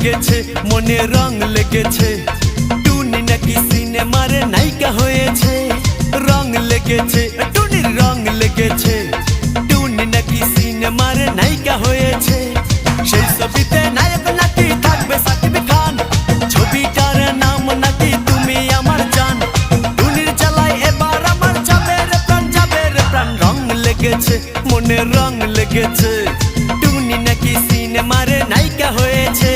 লেগেছে মনে রং লেগেছে টুনি নাকি সিনেমার নায়িকা হয়েছে রং লেগেছে টুনির রং লেগেছে টুনি নাকি সিনেমার নায়িকা হয়েছে সেই ছবিতে নায়ক নাকি থাকবে সাকিব খান ছবিটার নাম নাকি তুমি আমার জান টুনির জ্বালায় এবার আমার যাবে রে প্রাণ রং লেগেছে মনে রং লেগেছে টুনি নাকি সিনেমার নায়িকা হয়েছে।